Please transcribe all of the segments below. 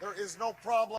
There is no problem.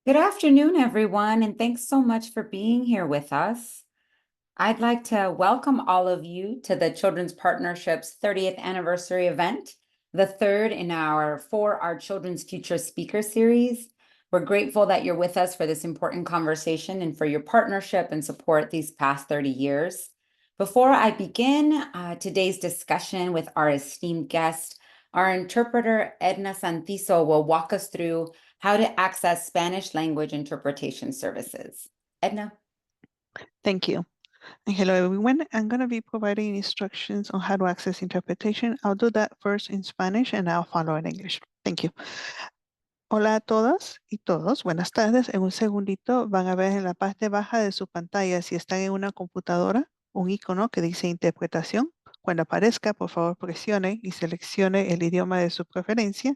Good afternoon, everyone, and thanks so much for being here with us. I'd like to welcome all of you to the Children's Partnership's 30th anniversary event, the third in our For Our Children's Future Speaker series. We're grateful that you're with us for this important conversation and for your partnership and support these past 30 years. Before I begin today's discussion with our esteemed guest, our interpreter, Edna Santizo, will walk us through how to access Spanish language interpretation services. Edna? Thank you. And hello, everyone. I'm going to be providing instructions on how to access interpretation. I'll do that first in Spanish and I'll follow in English. Thank you. Hola a todas y todos. Buenas tardes. En un segundito van a ver en la parte baja de su pantalla, si están en una computadora, un icono que dice interpretación. Cuando aparezca, por favor, presione y seleccione el idioma de su preferencia.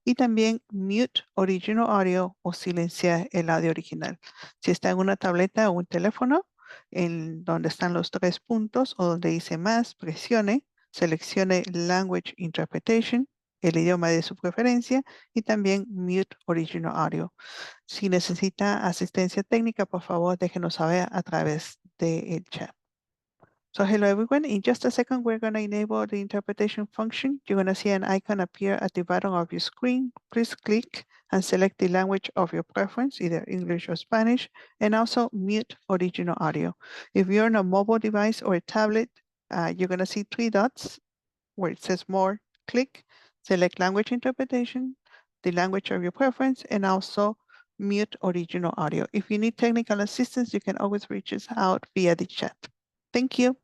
Y también mute original audio o silenciar el audio original. Si está en una tableta o un teléfono, en donde están los 3 puntos o donde dice más, presione, seleccione Language Interpretation, el idioma de su preferencia, y también mute original audio. Si necesita asistencia técnica, por favor, déjenos saber a través del chat. So hello everyone, in just a second we're going to enable the interpretation function. You're going to see an icon appear at the bottom of your screen. Please click and select the language of your preference, either English or Spanish, and also mute original audio. If you're on a mobile device or a tablet, you're going to see 3 dots where it says more. Click, select language interpretation, the language of your preference, and also mute original audio. If you need technical assistance, you can always reach us out via the chat. Thank you.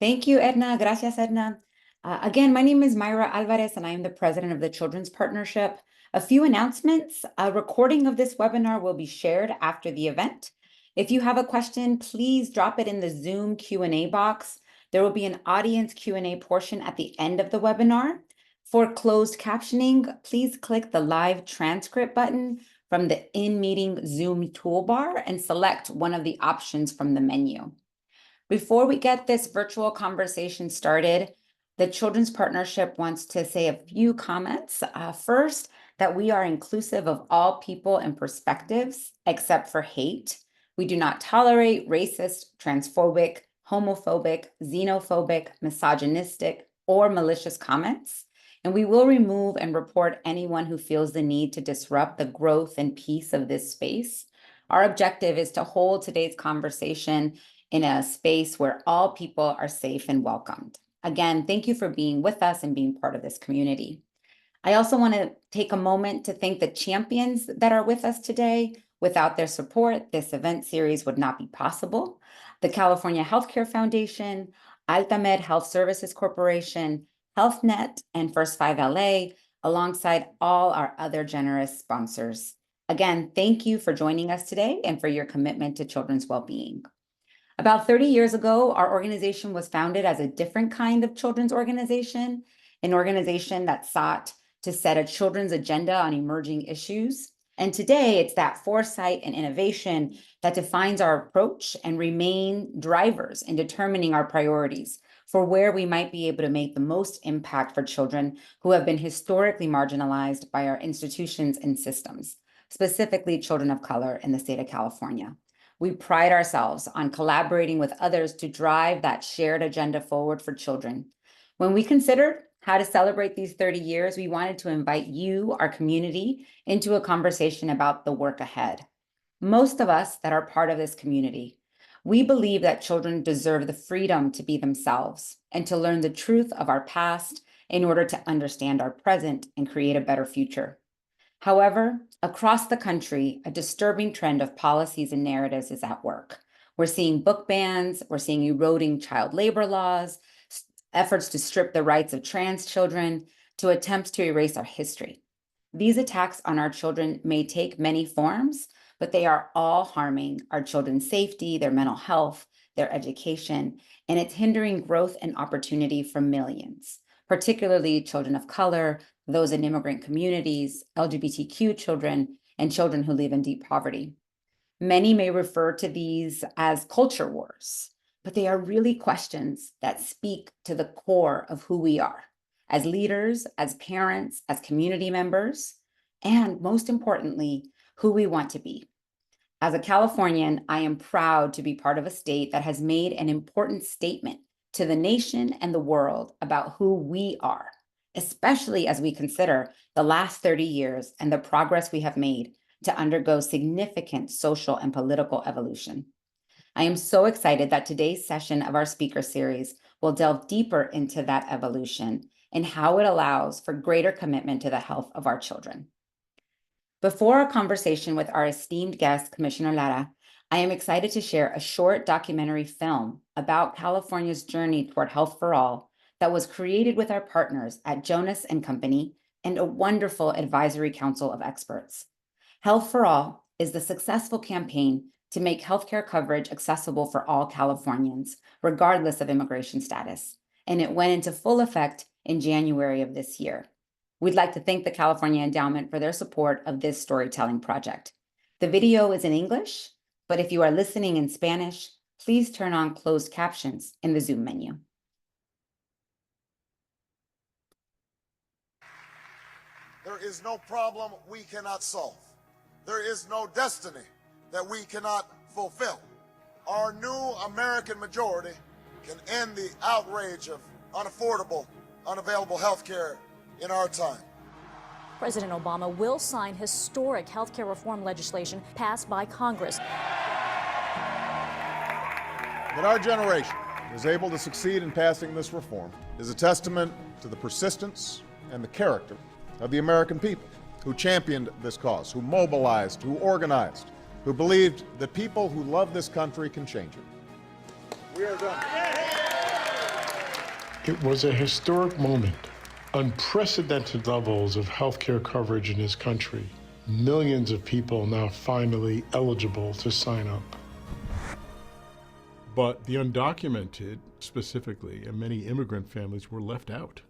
Thank you, Edna. Gracias, Edna. Again, my name is Mayra Alvarez, and I am the president of the Children's Partnership. A few announcements. A recording of this webinar will be shared after the event. If you have a question, please drop it in the Zoom Q&A box. There will be an audience Q&A portion at the end of the webinar. For closed captioning, please click the live transcript button from the in-meeting Zoom toolbar and select one of the options from the menu. Before we get this virtual conversation started, the Children's Partnership wants to say a few comments. First, that we are inclusive of all people and perspectives, except for hate. We do not tolerate racist, transphobic, homophobic, xenophobic, misogynistic, or malicious comments. And we will remove and report anyone who feels the need to disrupt the growth and peace of this space. Our objective is to hold today's conversation in a space where all people are safe and welcomed. Again, thank you for being with us and being part of this community. I also want to take a moment to thank the champions that are with us today. Without their support, this event series would not be possible. The California Healthcare Foundation, Altamed Health Services Corporation, HealthNet, and First 5 LA, alongside all our other generous sponsors. Again, thank you for joining us today and for your commitment to children's well-being. About 30 years ago, our organization was founded as a different kind of children's organization, an organization that sought to set a children's agenda on emerging issues. And today, it's that foresight and innovation that defines our approach and remain drivers in determining our priorities for where we might be able to make the most impact for children who have been historically marginalized by our institutions and systems, specifically children of color in the state of California. We pride ourselves on collaborating with others to drive that shared agenda forward for children. When we considered how to celebrate these 30 years, we wanted to invite you, our community, into a conversation about the work ahead. Most of us that are part of this community, we believe that children deserve the freedom to be themselves and to learn the truth of our past in order to understand our present and create a better future. However, across the country, a disturbing trend of policies and narratives is at work. We're seeing book bans, we're seeing eroding child labor laws, efforts to strip the rights of trans children, to attempts to erase our history. These attacks on our children may take many forms, but they are all harming our children's safety, their mental health, their education, and it's hindering growth and opportunity for millions, particularly children of color, those in immigrant communities, LGBTQ children, and children who live in deep poverty. Many may refer to these as culture wars, but they are really questions that speak to the core of who we are as leaders, as parents, as community members, and most importantly, who we want to be. As a Californian, I am proud to be part of a state that has made an important statement to the nation and the world about who we are, especially as we consider the last 30 years and the progress we have made to undergo significant social and political evolution. I am so excited that today's session of our speaker series will delve deeper into that evolution and how it allows for greater commitment to the health of our children. Before our conversation with our esteemed guest, Commissioner Lara, I am excited to share a short documentary film about California's journey toward Health for All that was created with our partners at Jonas & Company and a wonderful advisory council of experts. Health for All is the successful campaign to make healthcare coverage accessible for all Californians, regardless of immigration status, and it went into full effect in January of this year. We'd like to thank the California Endowment for their support of this storytelling project. The video is in English, but if you are listening in Spanish, please turn on closed captions in the Zoom menu. There is no problem we cannot solve. There is no destiny that we cannot fulfill. Our new American majority can end the outrage of unaffordable, unavailable health care in our time. President Obama will sign historic health care reform legislation passed by Congress. That our generation is able to succeed in passing this reform is a testament to the persistence and the character of the American people who championed this cause, who mobilized, who organized, who believed that people who love this country can change it. We are done. It was a historic moment. Unprecedented levels of healthcare coverage in this country. Millions of people now finally eligible to sign up. But the undocumented, specifically, and many immigrant families were left out.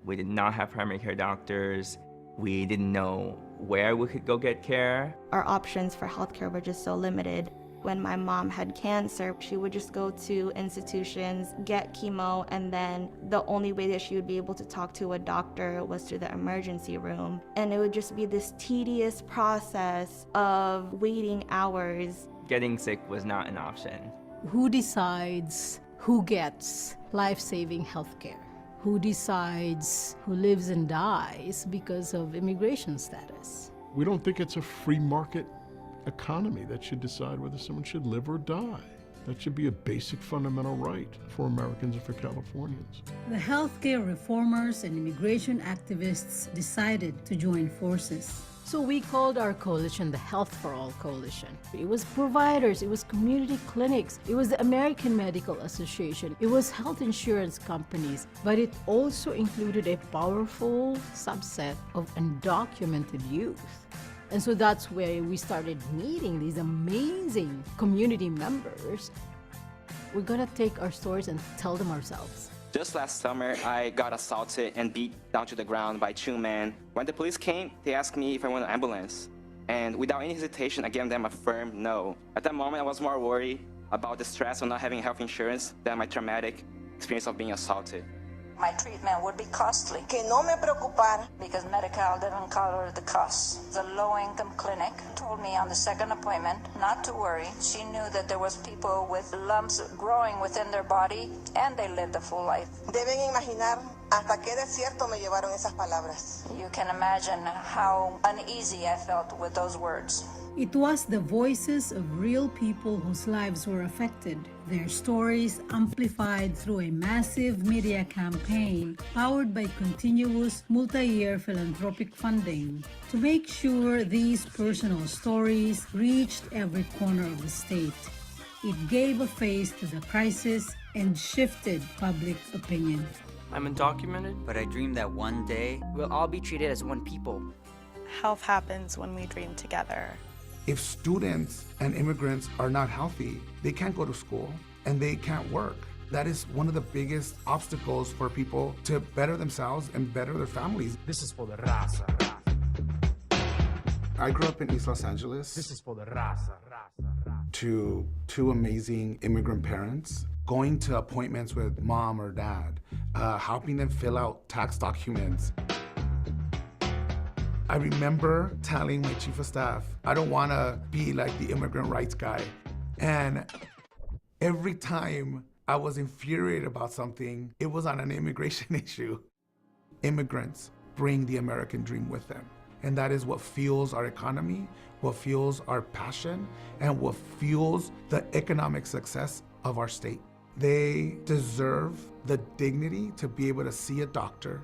We did not have primary care doctors. We didn't know where we could go get care. Our options for healthcare were just so limited. When my mom had cancer, she would just go to institutions, get chemo, and then the only way that she would be able to talk to a doctor was through the emergency room. And it would just be this tedious process of waiting hours. Getting sick was not an option. Who decides who gets life-saving healthcare? Who decides who lives and dies because of immigration status? We don't think it's a free market economy that should decide whether someone should live or die. That should be a basic fundamental right for Americans and for Californians. The healthcare reformers and immigration activists decided to join forces. So we called our coalition the Health4All Coalition. It was providers, it was community clinics, it was the American Medical Association, it was health insurance companies, but it also included a powerful subset of undocumented youth. And so that's where we started meeting these amazing community members. We're gonna take our stories and tell them ourselves. Just last summer, I got assaulted and beat down to the ground by two men. When the police came, they asked me if I want an ambulance. And without any hesitation, I gave them a firm no. At that moment, I was more worried about the stress of not having health insurance than my traumatic experience of being assaulted. My treatment would be costly. Que no me preocupara. Because Medi-Cal didn't cover the costs. The low-income clinic told me on the second appointment not to worry. She knew that there was people with lumps growing within their body and they lived a full life. Deben imaginar hasta qué desierto me llevaron esas palabras. You can imagine how uneasy I felt with those words. It was the voices of real people whose lives were affected, their stories amplified through a massive media campaign powered by continuous multi-year philanthropic funding to make sure these personal stories reached every corner of the state. It gave a face to the crisis and shifted public opinion. I'm undocumented, but I dream that one day we'll all be treated as one people. Health happens when we dream together. If students and immigrants are not healthy, they can't go to school and they can't work. That is one of the biggest obstacles for people to better themselves and better their families. This is for the raza. I grew up in East Los Angeles. This is for the raza. To two amazing immigrant parents, going to appointments with mom or dad, helping them fill out tax documents. I remember telling my chief of staff, I don't want to be like the immigrant rights guy. And every time I was infuriated about something, it was on an immigration issue. Immigrants bring the American dream with them. And that is what fuels our economy, what fuels our passion, and what fuels the economic success of our state. They deserve the dignity to be able to see a doctor.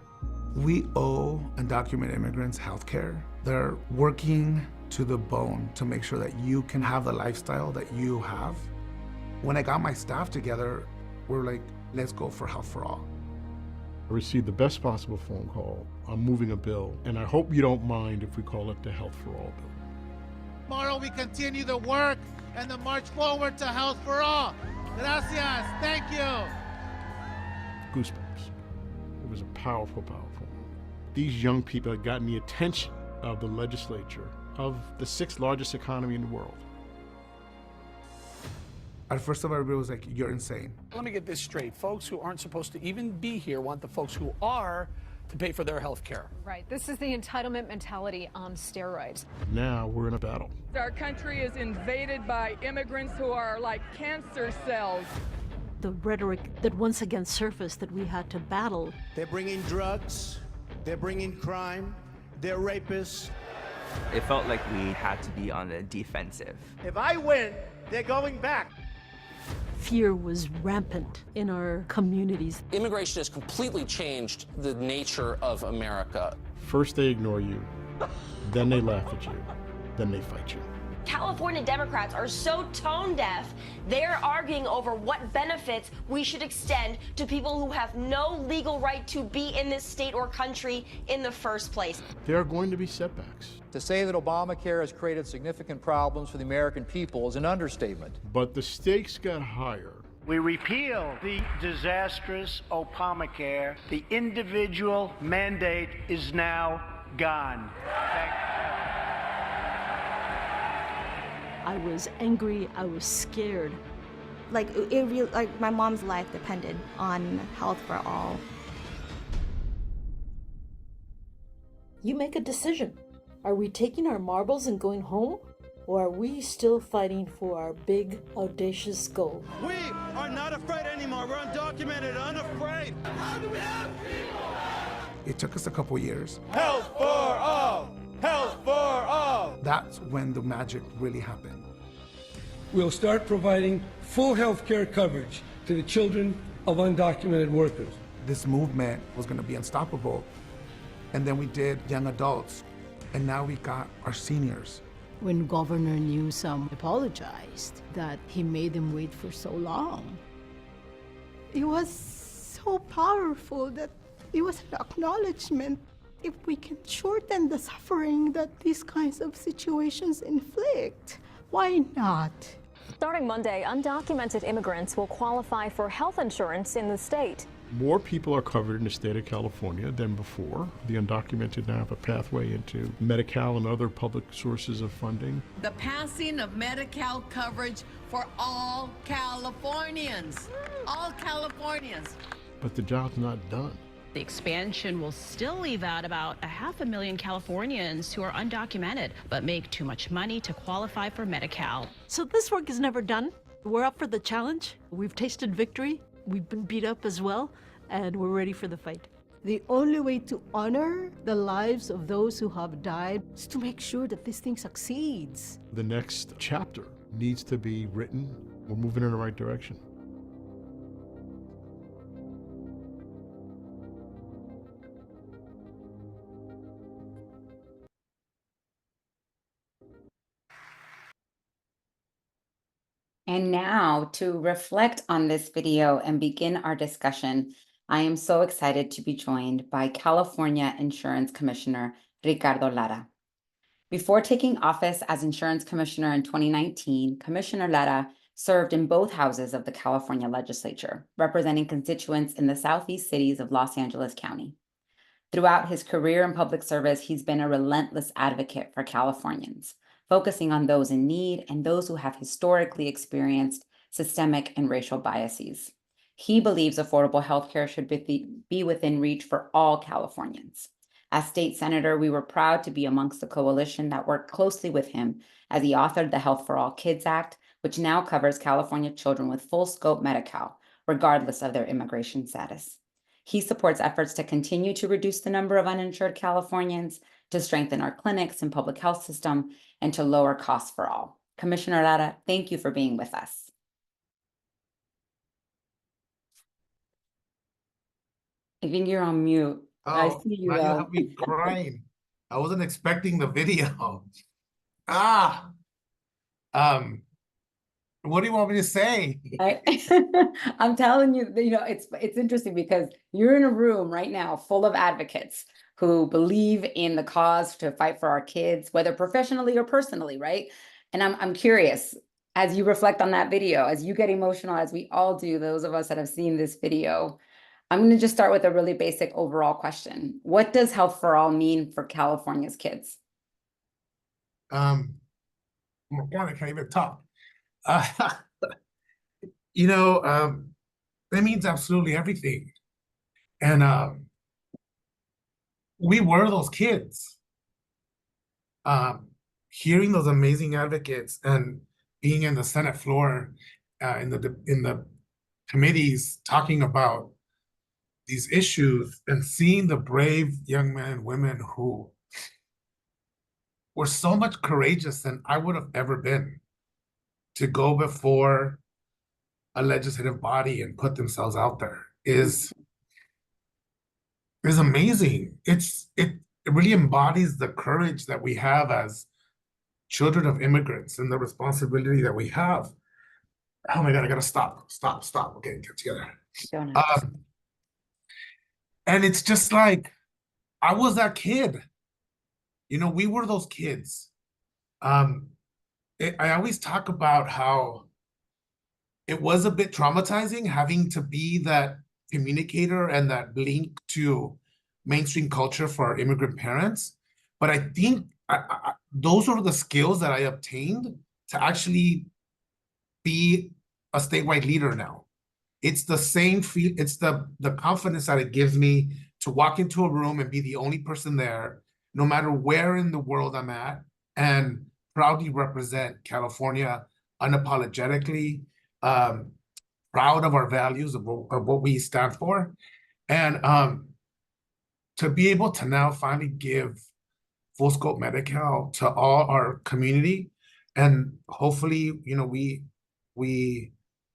We owe undocumented immigrants health care. They're working to the bone to make sure that you can have the lifestyle that you have. When I got my staff together, we're like, let's go for Health4All. I received the best possible phone call. I'm moving a bill, and I hope you don't mind if we call it the Health4All bill. Tomorrow we continue the work and the march forward to Health4All. Gracias, thank you. Goosebumps. It was a powerful, powerful moment. These young people had gotten the attention of the legislature of the 6th largest economy in the world. At first, everybody was like, you're insane. Let me get this straight. Folks who aren't supposed to even be here want the folks who are to pay for their health care. Right. This is the entitlement mentality on steroids. Now we're in a battle. Our country is invaded by immigrants who are like cancer cells. The rhetoric that once again surfaced that we had to battle. They're bringing drugs, they're bringing crime, they're rapists. It felt like we had to be on the defensive. If I win, they're going back. Fear was rampant in our communities. Immigration has completely changed the nature of America. First they ignore you, then they laugh at you, then they fight you. California Democrats are so tone deaf, they're arguing over what benefits we should extend to people who have no legal right to be in this state or country in the first place. There are going to be setbacks. To say that Obamacare has created significant problems for the American people is an understatement. But the stakes got higher. We repeal the disastrous Obamacare. The individual mandate is now gone. I was angry, I was scared. Like, like my mom's life depended on Health4All. You make a decision. Are we taking our marbles and going home? Or are we still fighting for our big, audacious goal? We are not afraid anymore. We're undocumented, unafraid. It took us a couple years. Health for all! Health for all! That's when the magic really happened. We'll start providing full health care coverage to the children of undocumented workers. This movement was going to be unstoppable. And then we did young adults. And now we got our seniors. When Governor Newsom apologized that he made them wait for so long. It was so powerful that it was an acknowledgement. If we can shorten the suffering that these kinds of situations inflict, why not? Starting Monday, undocumented immigrants will qualify for health insurance in the state. More people are covered in the state of California than before. The undocumented now have a pathway into Medi-Cal and other public sources of funding. The passing of Medi-Cal coverage for all Californians. All Californians. But the job's not done. The expansion will still leave out about 500,000 Californians who are undocumented but make too much money to qualify for Medi-Cal. So this work is never done. We're up for the challenge. We've tasted victory. We've been beat up as well, and we're ready for the fight. The only way to honor the lives of those who have died is to make sure that this thing succeeds. The next chapter needs to be written. We're moving in the right direction. And now, to reflect on this video and begin our discussion, I am so excited to be joined by California Insurance Commissioner Ricardo Lara. Before taking office as Insurance Commissioner in 2019, Commissioner Lara served in both houses of the California legislature, representing constituents in the southeast cities of Los Angeles County. Throughout his career in public service, he's been a relentless advocate for Californians, focusing on those in need and those who have historically experienced systemic and racial biases. He believes affordable healthcare should be within reach for all Californians. As state senator, we were proud to be amongst the coalition that worked closely with him as he authored the Health4All Kids Act, which now covers California children with full scope Medi-Cal, regardless of their immigration status. He supports efforts to continue to reduce the number of uninsured Californians, to strengthen our clinics and public health system, and to lower costs for all. Commissioner Lara, thank you for being with us. I think you're on mute. I see you. Now you have me crying. I wasn't expecting the video. What do you want me to say? I'm telling you, it's interesting because you're in a room right now full of advocates who believe in the cause to fight for our kids, whether professionally or personally, right? And I'm curious, as you reflect on that video, as you get emotional, as we all do, those of us that have seen this video, I'm going to just start with a really basic overall question. What does Health4All mean for California's kids? Oh my God, I can't even talk. That means absolutely everything. And we were those kids. Hearing those amazing advocates and being in the Senate floor, in the committees talking about these issues and seeing the brave young men and women who were so much courageous than I would have ever been to go before a legislative body and put themselves out there is amazing. It really embodies the courage that we have as children of immigrants and the responsibility that we have. Oh my God, I gotta stop. Okay, get together. Don't have to. And it's just like, I was that kid. We were those kids. I always talk about how it was a bit traumatizing having to be that communicator and that link to mainstream culture for our immigrant parents. But I think those are the skills that I obtained to actually be a statewide leader now. It's the same feel, it's the confidence that it gives me to walk into a room and be the only person there, no matter where in the world I'm at, and proudly represent California unapologetically, proud of our values, of what we stand for. And to be able to now finally give full scope Medi-Cal to all our community, and hopefully,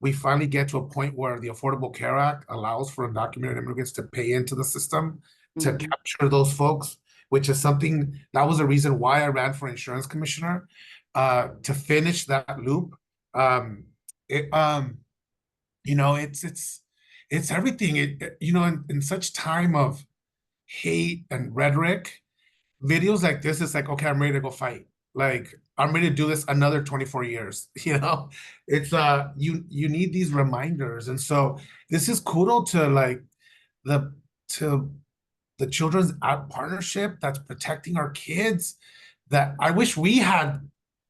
we finally get to a point where the Affordable Care Act allows for undocumented immigrants to pay into the system to capture those folks, which is something that was a reason why I ran for insurance commissioner, to finish that loop. It's everything. In such time of hate and rhetoric, videos like this is like, okay, I'm ready to go fight. Like, I'm ready to do this another 24 years. It's you need these reminders. And so this is kudos to like the Children's Partnership that's protecting our kids. That I wish we had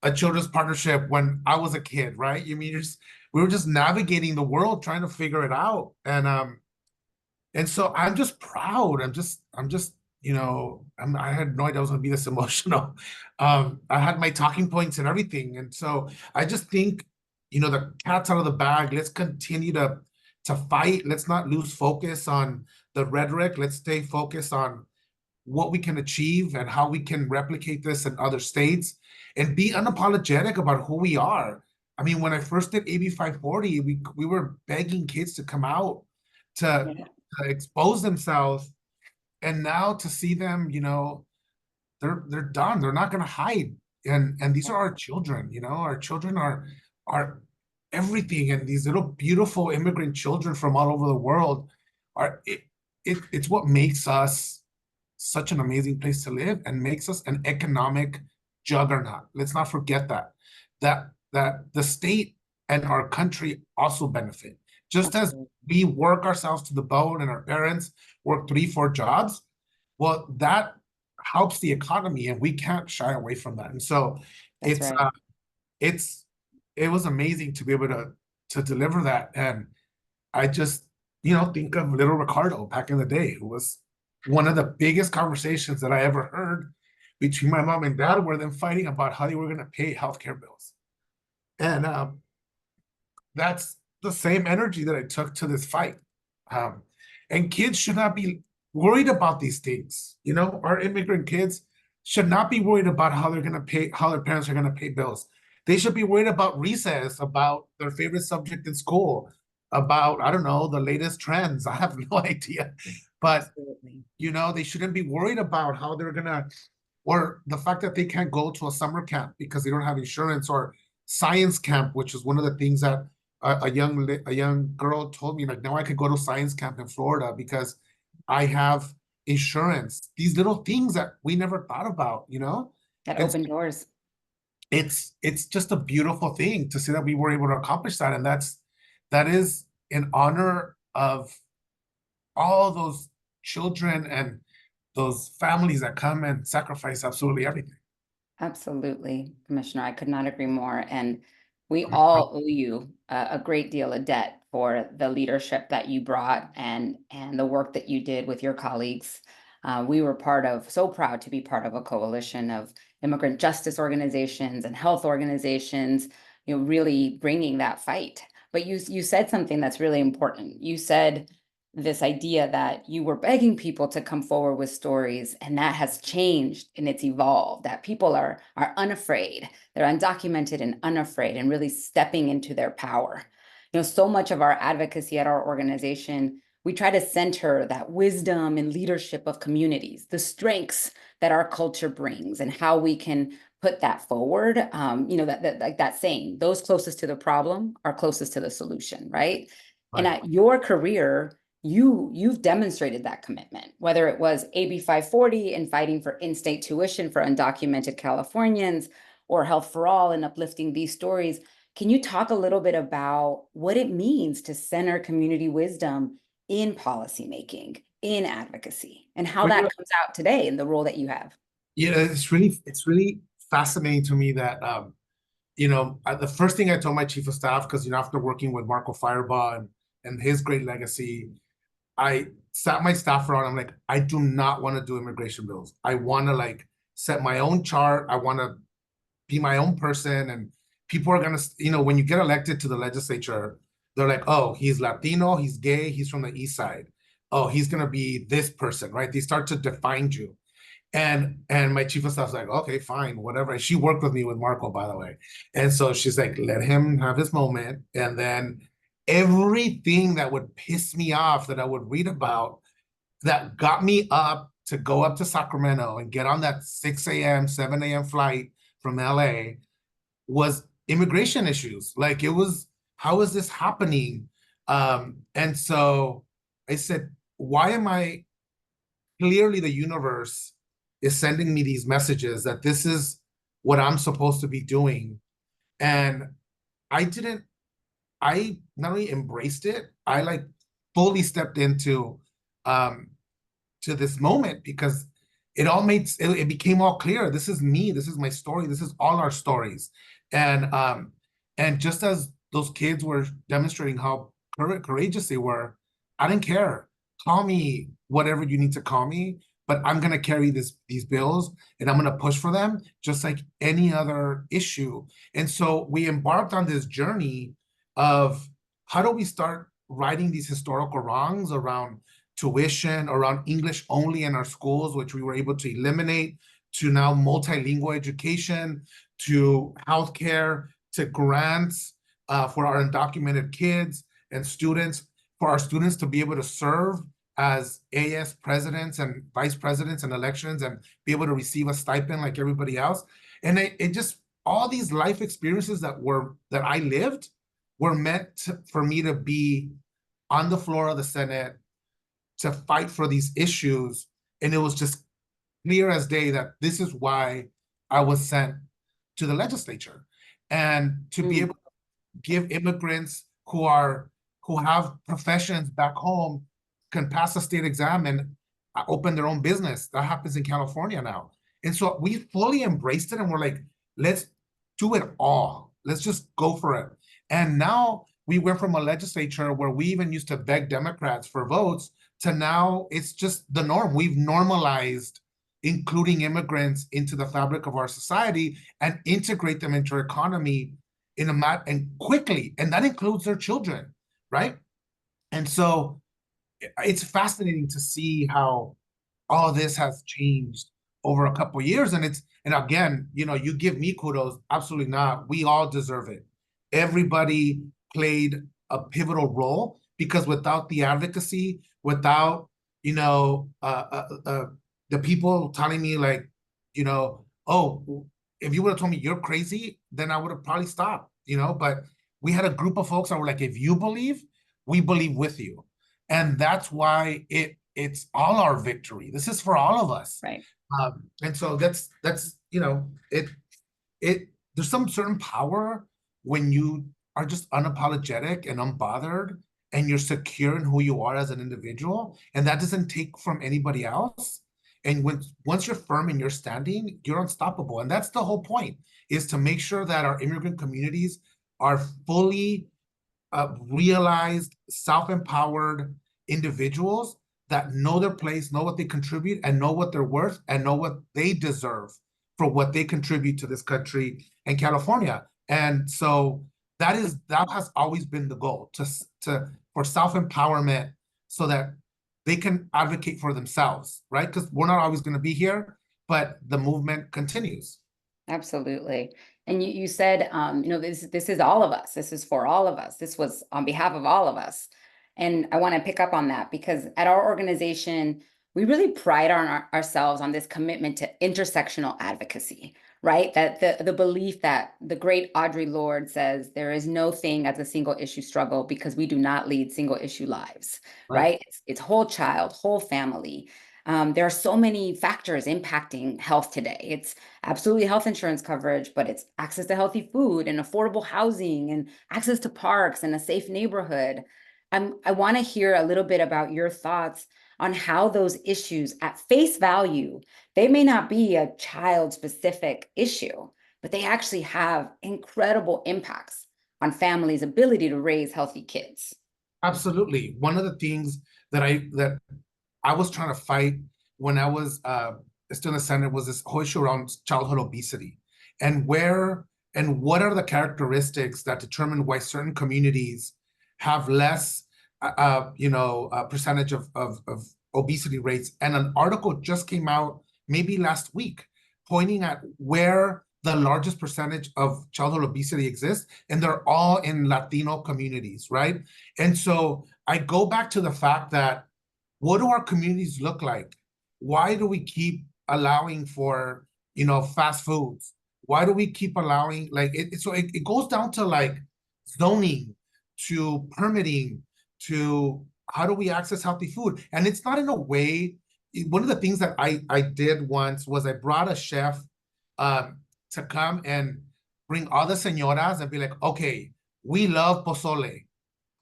a children's partnership when I was a kid, right? We were just navigating the world, trying to figure it out. And so I'm just proud. I had no idea I was gonna be this emotional. I had my talking points and everything. And so I just think, the cat's out of the bag. Let's continue to fight. Let's not lose focus on the rhetoric. Let's stay focused on what we can achieve and how we can replicate this in other states and be unapologetic about who we are. I mean, when I first did AB 540, we were begging kids to come out to expose themselves. And now to see them, they're done. They're not gonna hide. And these are our children, our children are everything. And these little beautiful immigrant children from all over the world it's what makes us such an amazing place to live and makes us an economic juggernaut. Let's not forget that the state and our country also benefit. Just as we work ourselves to the bone and our parents work 3-4 jobs, well, that helps the economy, and we can't shy away from that. And so it was amazing to be able to deliver that. And I just, think of little Ricardo back in the day, who was one of the biggest conversations that I ever heard between my mom and dad, were them fighting about how they were going to pay healthcare bills. And that's the same energy that I took to this fight. And kids should not be worried about these things. Our immigrant kids should not be worried about how they're going to pay, how their parents are going to pay bills. They should be worried about recess, about their favorite subject in school, about, I don't know, the latest trends. I have no idea. But, they shouldn't be worried about how they're going to, or the fact that they can't go to a summer camp because they don't have insurance, or science camp, which is one of the things that a young girl told me, like, now I could go to science camp in Florida because I have insurance. These little things that we never thought about, that open doors. It's just a beautiful thing to see that we were able to accomplish that. And that is in honor of all those children and those families that come and sacrifice absolutely everything. Absolutely, Commissioner. I could not agree more. And we all owe you a great deal of debt for the leadership that you brought and the work that you did with your colleagues. We were so proud to be part of a coalition of immigrant justice organizations and health organizations, really bringing that fight. But you said something that's really important. You said this idea that you were begging people to come forward with stories, and that has changed and it's evolved, that people are unafraid. They're undocumented and unafraid and really stepping into their power. So much of our advocacy at our organization, we try to center that wisdom and leadership of communities, the strengths that our culture brings, and how we can put that forward. That like that saying, those closest to the problem are closest to the solution, right? And at your career, you've demonstrated that commitment, whether it was AB 540 and fighting for in-state tuition for undocumented Californians, or Health4All and uplifting these stories. Can you talk a little bit about what it means to center community wisdom in policymaking, in advocacy, and how that comes out today in the role that you have? Yeah, it's really fascinating to me that the first thing I told my chief of staff, because after working with Marco Firebaugh and his great legacy, I sat my staff around. I'm like, I do not want to do immigration bills. I want to like set my own chart. I want to be my own person, and people are gonna, when you get elected to the legislature, they're like, oh, he's Latino, he's gay, he's from the East Side. Oh, he's gonna be this person, right? They start to define you. And my chief of staff's like, okay, fine, whatever. And she worked with me with Marco, by the way. And so she's like, let him have his moment. And then everything that would piss me off that I would read about that got me up to go up to Sacramento and get on that 6 a.m., 7 a.m. flight from LA was immigration issues. Like it was, how is this happening? And so I said, why am I, clearly the universe is sending me these messages that this is what I'm supposed to be doing. And I not only embraced it, I like fully stepped into to this moment, because it became all clear. This is me, this is my story, this is all our stories. And just as those kids were demonstrating how courageous they were, I didn't care. Call me whatever you need to call me, but I'm gonna carry these bills and I'm gonna push for them just like any other issue. And so we embarked on this journey of how do we start righting these historical wrongs around tuition, around English only in our schools, which we were able to eliminate, to now multilingual education, to healthcare, to grants for our undocumented kids and students, for our students to be able to serve as AS presidents and vice presidents in elections and be able to receive a stipend like everybody else. And it just, all these life experiences that I lived were meant for me to be on the floor of the Senate to fight for these issues. And it was just clear as day that this is why I was sent to the legislature, and to be able to give immigrants who have professions back home, can pass a state exam and open their own business. That happens in California now. And so we fully embraced it, and we're like, let's do it all. Let's just go for it. And now we went from a legislature where we even used to beg Democrats for votes to now it's just the norm. We've normalized including immigrants into the fabric of our society and integrate them into our economy and quickly. And that includes their children, right? And so it's fascinating to see how all this has changed over a couple of years. And again, you give me kudos, absolutely not. We all deserve it. Everybody played a pivotal role, because without the advocacy, without, the people telling me like, oh, if you would have told me you're crazy, then I would have probably stopped, but we had a group of folks that were like, if you believe, we believe with you. And that's why it's all our victory. This is for all of us. Right. And so that's there's some certain power when you are just unapologetic and unbothered and you're secure in who you are as an individual, and that doesn't take from anybody else. And once you're firm in your standing, you're unstoppable. And that's the whole point, is to make sure that our immigrant communities are fully realized, self-empowered individuals that know their place, know what they contribute, and know what they're worth, and know what they deserve for what they contribute to this country and California. And so that has always been the goal, for self-empowerment, so that they can advocate for themselves, right? Because we're not always going to be here, but the movement continues. Absolutely. And you said, this is all of us. This is for all of us. This was on behalf of all of us. And I want to pick up on that, because at our organization, we really pride ourselves on this commitment to intersectional advocacy, right? That the belief that the great Audre Lorde says there is no thing as a single issue struggle because we do not lead single issue lives, right? It's whole child, whole family. There are so many factors impacting health today. It's absolutely health insurance coverage, but it's access to healthy food and affordable housing and access to parks and a safe neighborhood. I want to hear a little bit about your thoughts on how those issues at face value, they may not be a child specific issue, but they actually have incredible impacts on families' ability to raise healthy kids. Absolutely. One of the things that I was trying to fight when I was still in the Senate was this whole issue around childhood obesity, and what are the characteristics that determine why certain communities have less percentage of obesity rates. And an article just came out maybe last week pointing at where the largest percentage of childhood obesity exists, and they're all in Latino communities, right? And so I go back to the fact that, what do our communities look like? Why do we keep allowing for, fast foods? Why do we keep allowing, so it goes down to like zoning, to permitting, to how do we access healthy food? And it's not in a way, one of the things that I did once was I brought a chef to come and bring all the señoras and be like, okay, we love pozole.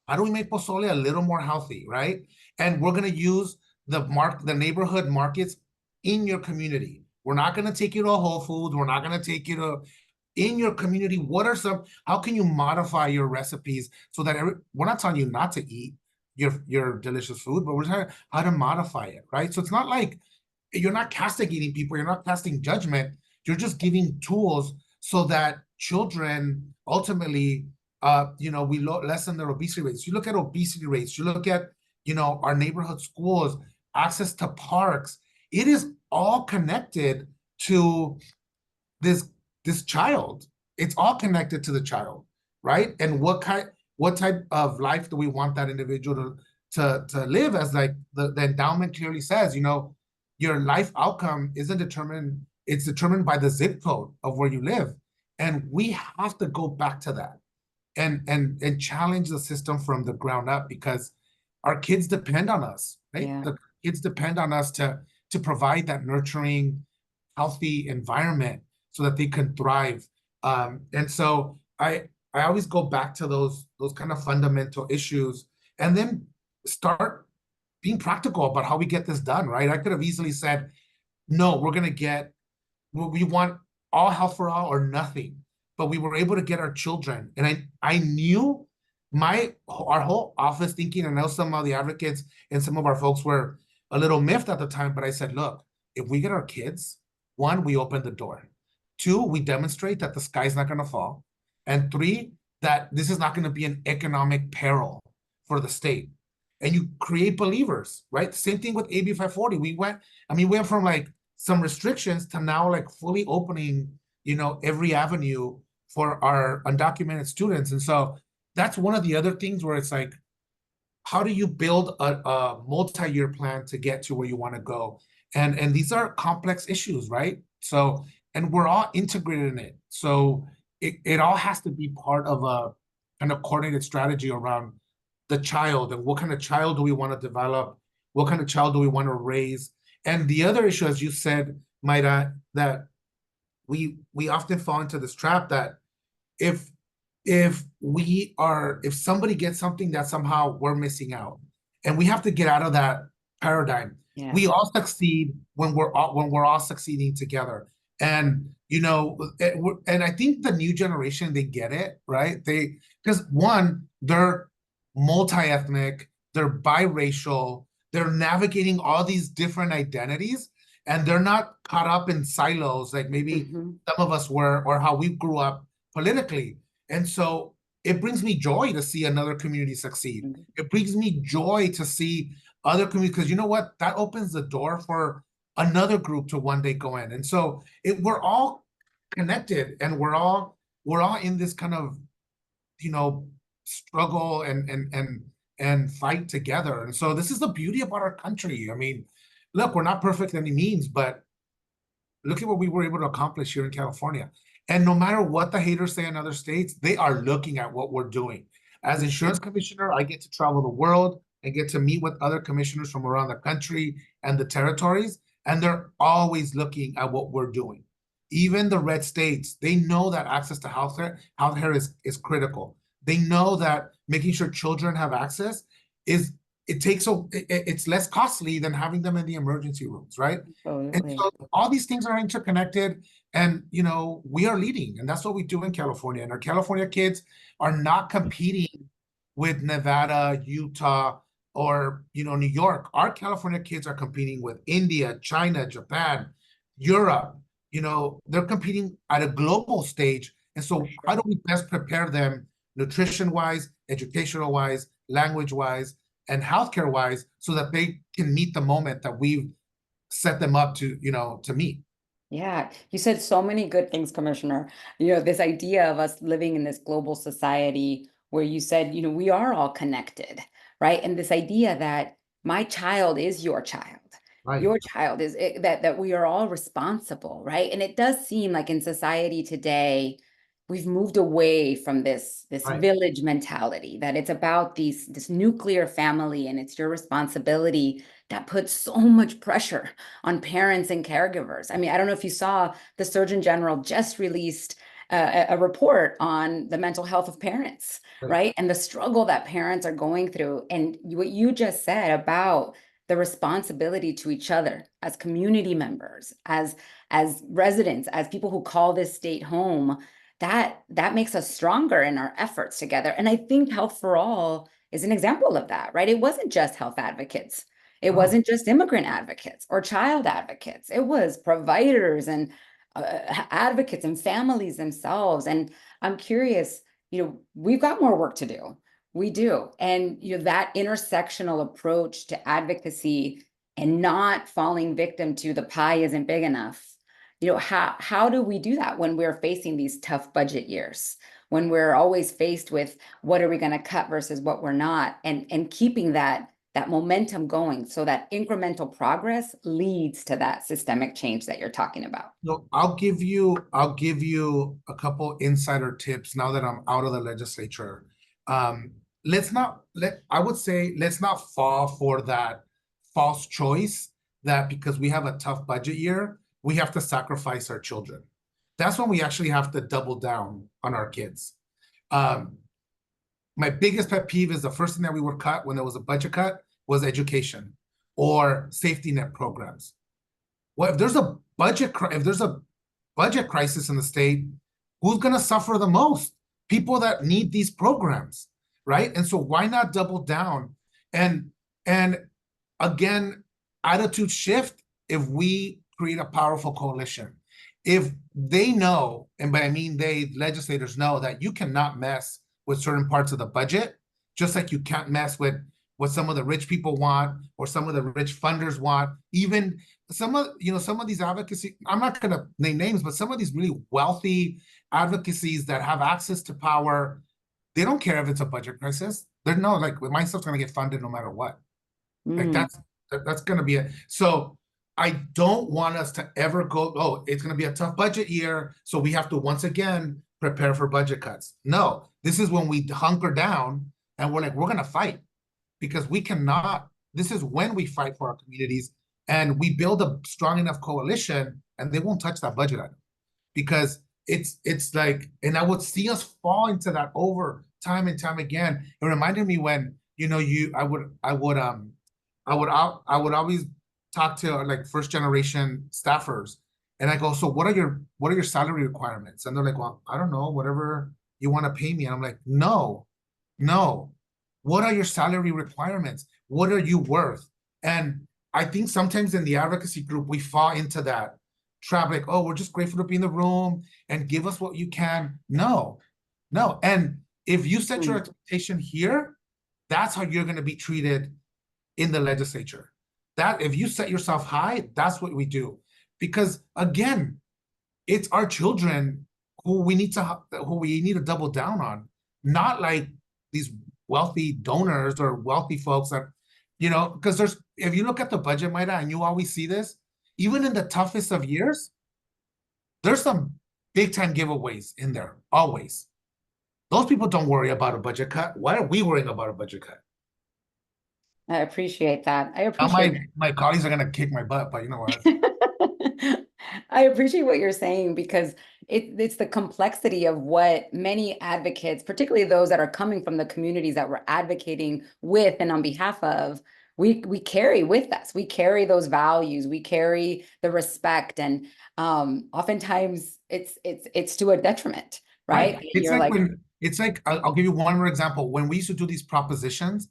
How do we make pozole a little more healthy, right? And we're gonna use the neighborhood markets in your community. We're not gonna take you to a Whole Foods. We're not gonna take you to, in your community, how can you modify your recipes so that we're not telling you not to eat your delicious food, but we're telling you how to modify it, right? So it's not like you're not castigating people, you're not casting judgment, you're just giving tools so that children ultimately, we lessen their obesity rates. You look at obesity rates, you look at, our neighborhood schools, access to parks. It is all connected to this child. It's all connected to the child, right? And what type of life do we want that individual to live? As like the endowment clearly says, your life outcome isn't determined, it's determined by the zip code of where you live. And we have to go back to that and challenge the system from the ground up, because our kids depend on us, right? Yeah. The kids depend on us to provide that nurturing, healthy environment so that they can thrive. And so I always go back to those kind of fundamental issues, and then start being practical about how we get this done, right? I could have easily said, no, we want all Health for All or nothing, but we were able to get our children. And I knew our whole office thinking, and I know some of the advocates and some of our folks were a little miffed at the time, but I said, look, if we get our kids, one, we open the door. Two, we demonstrate that the sky's not gonna fall. And three, that this is not gonna be an economic peril for the state. And you create believers, right? Same thing with AB 540. We went from like some restrictions to now like fully opening, every avenue for our undocumented students. And so that's one of the other things where it's like, how do you build a multi-year plan to get to where you want to go? And these are complex issues, right? So, and we're all integrated in it. So it all has to be part of a kind of coordinated strategy around the child, and what kind of child do we want to develop? What kind of child do we want to raise? And the other issue, as you said, Mayra, that we often fall into this trap that if somebody gets something, that somehow we're missing out, and we have to get out of that paradigm. Yeah. We all succeed when we're all succeeding together. And and I think the new generation, they get it, right? Because one, they're multi-ethnic, they're biracial, they're navigating all these different identities, and they're not caught up in silos like maybe some of us were, or how we grew up politically. And so it brings me joy to see another community succeed. It brings me joy to see other communities, because you know what? That opens the door for another group to one day go in. And so we're all connected, and we're all in this kind of, struggle and fight together. And so this is the beauty about our country. I mean, look, we're not perfect by any means, but look at what we were able to accomplish here in California. And no matter what the haters say in other states, they are looking at what we're doing. As insurance commissioner, I get to travel the world and get to meet with other commissioners from around the country and the territories, and they're always looking at what we're doing. Even the red states, they know that access to healthcare is critical. They know that making sure children have access it's less costly than having them in the emergency rooms, right? And so all these things are interconnected, and we are leading, and that's what we do in California. And our California kids are not competing with Nevada, Utah, or New York. Our California kids are competing with India, China, Japan, Europe. They're competing at a global stage. And so how do we best prepare them nutrition-wise, educational-wise, language-wise, and healthcare-wise, so that they can meet the moment that we've set them up to meet? Yeah, you said so many good things, Commissioner. This idea of us living in this global society where you said, we are all connected, right? And this idea that my child is your child. Right. Your child is that we are all responsible, right? And it does seem like in society today, we've moved away from this Right. village mentality, that it's about this nuclear family and it's your responsibility. That puts so much pressure on parents and caregivers. I mean, I don't know if you saw, the Surgeon General just released a report on the mental health of parents, right? And the struggle that parents are going through. And what you just said about the responsibility to each other as community members, as residents, as people who call this state home, that makes us stronger in our efforts together. And I think Health4All is an example of that, right? It wasn't just health advocates. It wasn't just immigrant advocates or child advocates. It was providers and advocates and families themselves. And I'm curious, we've got more work to do. We do. And that intersectional approach to advocacy and not falling victim to the pie isn't big enough. How do we do that when we're facing these tough budget years, when we're always faced with what are we going to cut versus what we're not, and keeping that momentum going so that incremental progress leads to that systemic change that you're talking about? So I'll give you a couple insider tips now that I'm out of the legislature. Let's not fall for that false choice that because we have a tough budget year, we have to sacrifice our children. That's when we actually have to double down on our kids. My biggest pet peeve is the first thing that we were cut when there was a budget cut was education or safety net programs. Well, if there's a budget crisis in the state, who's going to suffer the most? People that need these programs, right? And so why not double down? And again, attitude shift if we create a powerful coalition. If they know, and by I mean legislators know, that you cannot mess with certain parts of the budget, just like you can't mess with what some of the rich people want or some of the rich funders want. Even some of these advocacy, I'm not going to name names, but some of these really wealthy advocacies that have access to power, they don't care if it's a budget crisis. They're my stuff's going to get funded no matter what. Like that's going to be it. So I don't want us to ever go, oh, it's going to be a tough budget year, so we have to once again prepare for budget cuts. No, this is when we hunker down and we're going to fight, because we cannot. This is when we fight for our communities and we build a strong enough coalition, and they won't touch that budget item, because it's like, and I would see us fall into that over time and time again. It reminded me when I would always talk to like first generation staffers, and I go, so what are your salary requirements? And they're like, well, I don't know, whatever you want to pay me. And I'm like, no, what are your salary requirements? What are you worth? And I think sometimes in the advocacy group we fall into that trap, like, oh, we're just grateful to be in the room and give us what you can. No. And if you set your expectation here, that's how you're going to be treated in the legislature. That if you set yourself high, that's what we do. Because again, it's our children who we need to double down on, not like these wealthy donors or wealthy folks that, because if you look at the budget, Mayra, and you always see this, even in the toughest of years, there's some big time giveaways in there, always. Those people don't worry about a budget cut. Why are we worrying about a budget cut? I appreciate that. I Now appreciate my colleagues are gonna kick my butt, but you know what? I appreciate what you're saying because it's the complexity of what many advocates, particularly those that are coming from the communities that we're advocating with and on behalf of, we carry with us. We carry those values. We carry the respect, and oftentimes it's to a detriment, right? And It's you're like like, when it's like I'll give you one more example. When we used to do these propositions,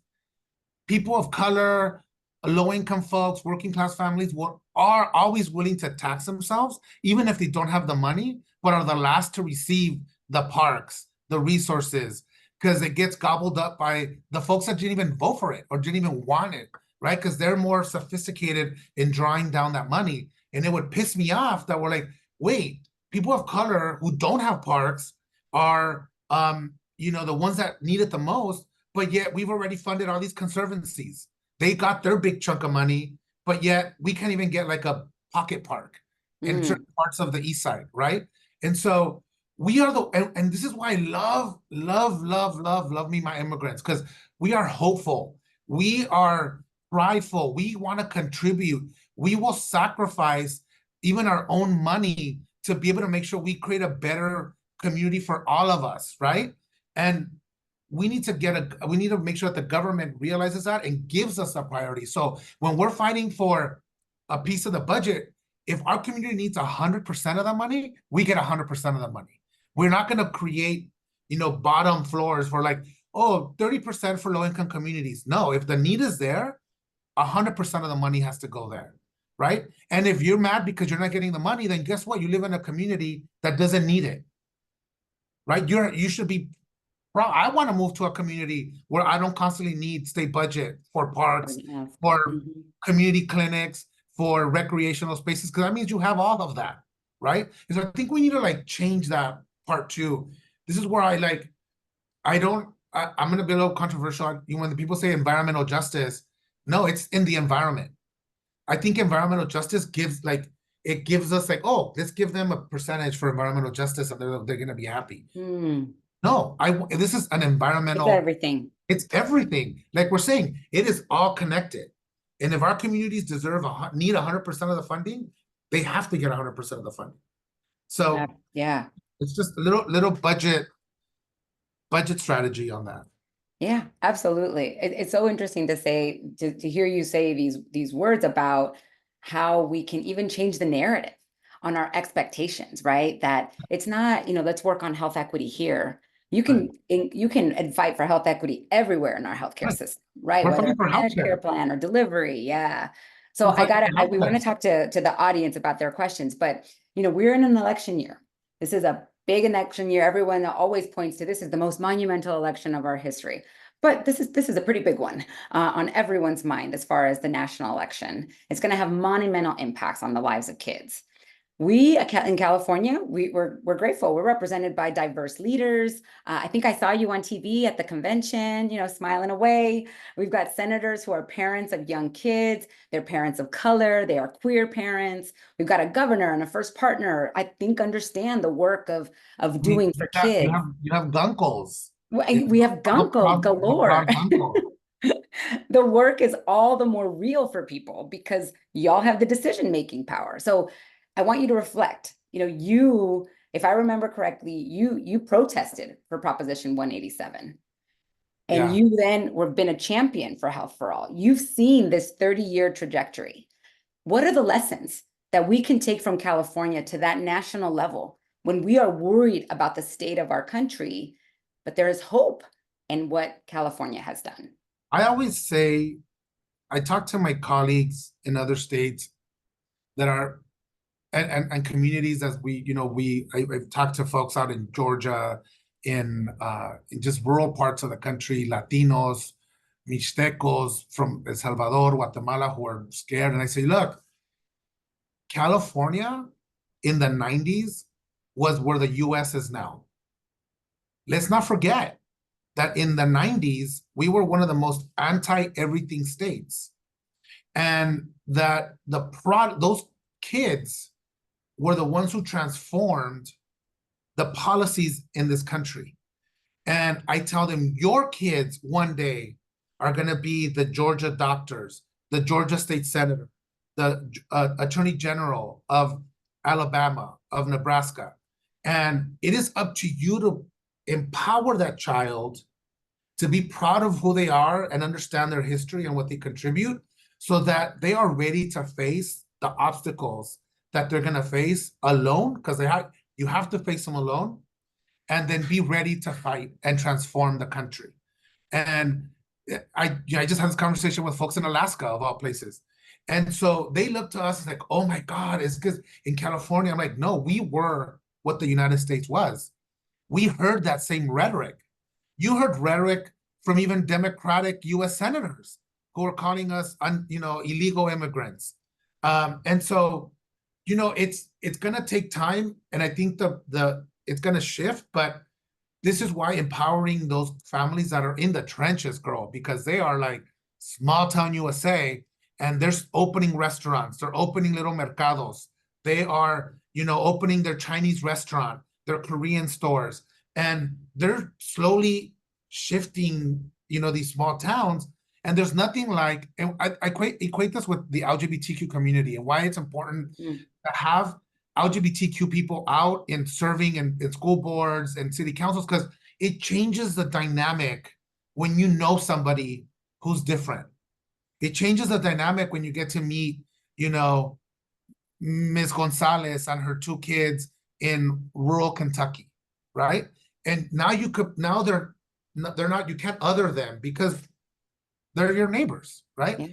people of color, low-income folks, working class families are always willing to tax themselves, even if they don't have the money, but are the last to receive the parks, the resources, because it gets gobbled up by the folks that didn't even vote for it or didn't even want it, right? Because they're more sophisticated in drawing down that money. And it would piss me off that we're like, wait, people of color who don't have parks are, the ones that need it the most, but yet we've already funded all these conservancies. They got their big chunk of money, but yet we can't even get like a pocket park in certain parts of the east side, right? And so we are and this is why I love me, my immigrants, because we are hopeful. We are prideful. We want to contribute. We will sacrifice even our own money to be able to make sure we create a better community for all of us, right? And we need to make sure that the government realizes that and gives us a priority. So when we're fighting for a piece of the budget, if our community needs 100% of the money, we get 100% of the money. We're not going to create, bottom floors for like, 30% for low-income communities. No, if the need is there, 100% of the money has to go there, right? And if you're mad because you're not getting the money, then guess what? You live in a community that doesn't need it, right? You should be I want to move to a community where I don't constantly need state budget for parks, for community clinics, for recreational spaces, because that means you have all of that, right? And so I think we need to like change that part too. This is where I'm going to be a little controversial. When the people say environmental justice, no, it's in the environment. I think environmental justice gives us like, let's give them a percentage for environmental justice and they're going to be happy. No, this is an environmental. It's everything. It's everything. Like we're saying, it is all connected. And if our communities need 100% of the funding, they have to get 100% of the funding. So yeah, it's just a little budget strategy on that. Yeah, absolutely. It's so interesting to hear you say these words about how we can even change the narrative on our expectations, right? That it's not, let's work on health equity here. You can fight for health equity everywhere in our healthcare system, right? Whether it's a Medicare plan or delivery. Yeah. So we want to talk to the audience about their questions, but we're in an election year. This is a big election year. Everyone always points to this is the most monumental election of our history. But this is a pretty big one on everyone's mind as far as the national election. It's going to have monumental impacts on the lives of kids. We in California, we're grateful. We're represented by diverse leaders. I think I saw you on TV at the convention, smiling away. We've got senators who are parents of young kids. They're parents of color. They are queer parents. We've got a governor and a first partner, I think, understand the work of doing for kids. You have guncles. We have guncles galore. The work is all the more real for people because y'all have the decision-making power. So I want you to reflect, if I remember correctly, you protested for Proposition 187. And you then have been a champion for Health4All. You've seen this 30-year trajectory. What are the lessons that we can take from California to that national level when we are worried about the state of our country, but there is hope in what California has done? I always say, I talk to my colleagues in other states that are and communities as I've talked to folks out in Georgia, in just rural parts of the country, Latinos, Mixtecos from El Salvador, Guatemala, who are scared. And I say, look, California in the 90s was where the US is now. Let's not forget that in the 90s, we were one of the most anti-everything states. And that those kids were the ones who transformed the policies in this country. And I tell them, your kids one day are going to be the Georgia doctors, the Georgia state senator, the attorney general of Alabama, of Nebraska. And it is up to you to empower that child to be proud of who they are and understand their history and what they contribute, so that they are ready to face the obstacles that they're going to face alone, because you have to face them alone, and then be ready to fight and transform the country. And I just had this conversation with folks in Alaska, of all places. And so they look to us as like, oh my God, it's because in California. I'm like, no, we were what the United States was. We heard that same rhetoric. You heard rhetoric from even Democratic US senators who are calling us, illegal immigrants. And so, it's gonna take time, and I think it's gonna shift, but this is why empowering those families that are in the trenches, girl, because they are like small town USA, and they're opening restaurants, they're opening little mercados, they are, opening their Chinese restaurant, their Korean stores, and they're slowly shifting, these small towns. And there's nothing like, and I equate this with the LGBTQ community and why it's important to have LGBTQ people out and serving in school boards and city councils, because it changes the dynamic when you know somebody who's different. It changes the dynamic when you get to meet, Ms. Gonzalez and her 2 kids in rural Kentucky, right? And now they're not, you can't other them because they're your neighbors, right? Yeah.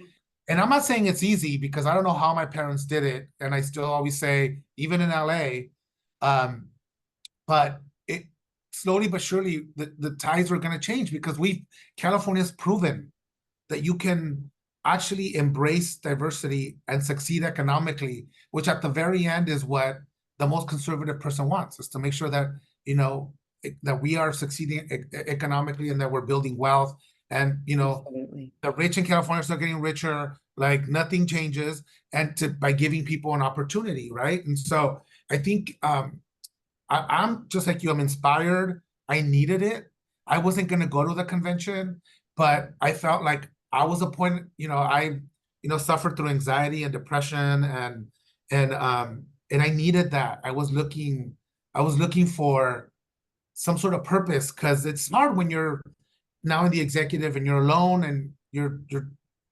And I'm not saying it's easy, because I don't know how my parents did it. And I still always say, even in LA, but it slowly but surely, the tides are going to change, because California's proven that you can actually embrace diversity and succeed economically, which at the very end is what the most conservative person wants, is to make sure that, that we are succeeding economically and that we're building wealth. And, Absolutely. The rich in California are still getting richer, like nothing changes, and by giving people an opportunity, right? And so I think I'm just like you, I'm inspired. I needed it. I wasn't going to go to the convention, but I felt like I was appointed, I suffered through anxiety and depression, and I needed that. I was looking for some sort of purpose, because it's hard when you're now in the executive and you're alone and you're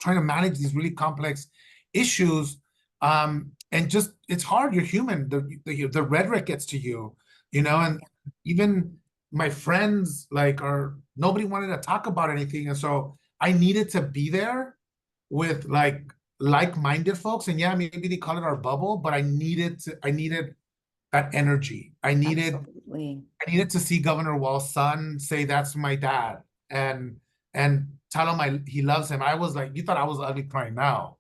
trying to manage these really complex issues, and just it's hard. You're human. The rhetoric gets to you, and even my friends nobody wanted to talk about anything, and so I needed to be there with like-minded folks. And yeah, maybe they call it our bubble, but I needed that energy. I needed to see Governor Walz's son say, "That's my dad," and tell him he loves him. I was like, you thought I was ugly crying now.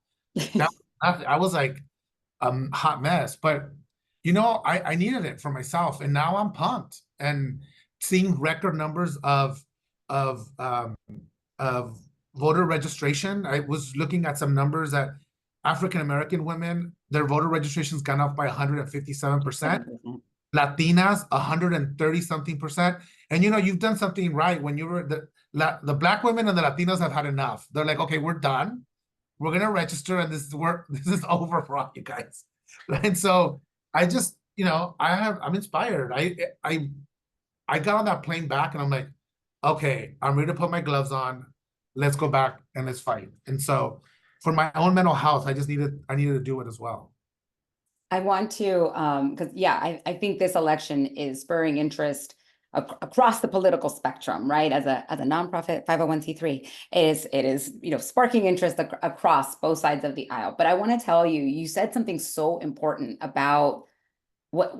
I was like hot mess, but I needed it for myself, and now I'm pumped and seeing record numbers of voter registration. I was looking at some numbers that African-American women, their voter registration's gone up by 157%. Latinas, 130-something%. And you've done something right when you were the Black women and the Latinos have had enough. They're like, okay, we're done. We're gonna register, and this is over for all you guys. And so I just, I'm inspired. I got on that plane back, and I'm like, okay, I'm ready to put my gloves on. Let's go back and let's fight. And so for my own mental health, I needed to do it as well. I want to, because I think this election is spurring interest across the political spectrum, right? As a nonprofit 501c3, it is sparking interest across both sides of the aisle. But I want to tell you, you said something so important about what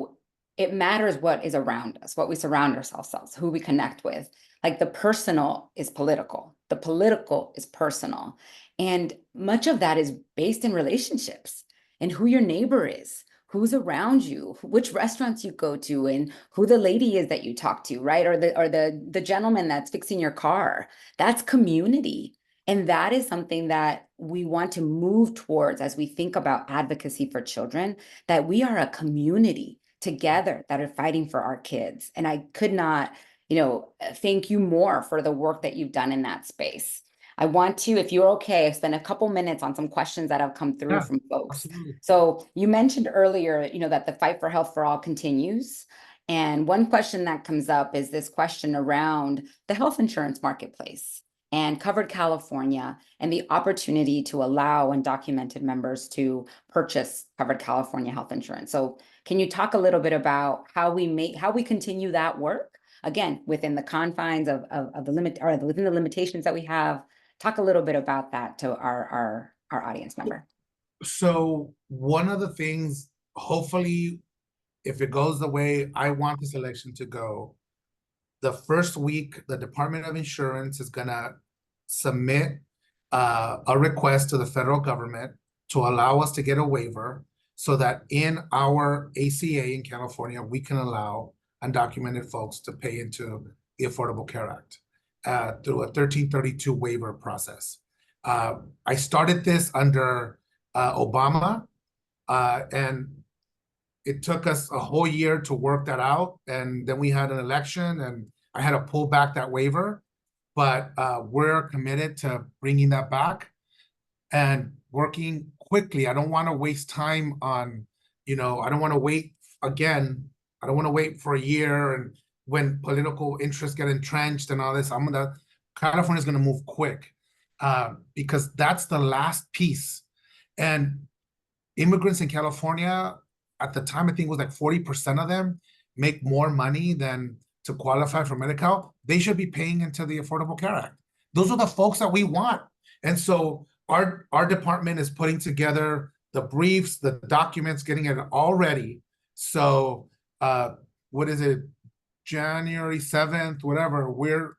it matters, what is around us, what we surround ourselves with, who we connect with. Like the personal is political, the political is personal. And much of that is based in relationships and who your neighbor is, who's around you, which restaurants you go to, and who the lady is that you talk to, right? Or the gentleman that's fixing your car. That's community. And that is something that we want to move towards as we think about advocacy for children, that we are a community together that are fighting for our kids. And I could not, thank you more for the work that you've done in that space. I want to, if you're okay, spend a couple minutes on some questions that have come through from folks. Absolutely. So you mentioned earlier, that the fight for Health for All continues. And one question that comes up is this question around the health insurance marketplace and Covered California and the opportunity to allow undocumented members to purchase Covered California health insurance. So can you talk a little bit about how we continue that work? Again, within the confines of the limit, or within the limitations that we have. Talk a little bit about that to our audience member. So one of the things, hopefully, if it goes the way I want this election to go, the first week, the Department of Insurance is gonna submit a request to the federal government to allow us to get a waiver so that in our ACA in California, we can allow undocumented folks to pay into the Affordable Care Act through a 1332 waiver process. I started this under Obama, and it took us a whole year to work that out. And then we had an election and I had to pull back that waiver, but we're committed to bringing that back and working quickly. I don't want to waste time on, I don't want to wait again. I don't want to wait for a year and when political interests get entrenched and all this. California's gonna move quick because that's the last piece. And immigrants in California, at the time, I think it was like 40% of them make more money than to qualify for Medi-Cal. They should be paying into the Affordable Care Act. Those are the folks that we want. And so our department is putting together the briefs, the documents, getting it all ready. So what is it, January 7th, whatever,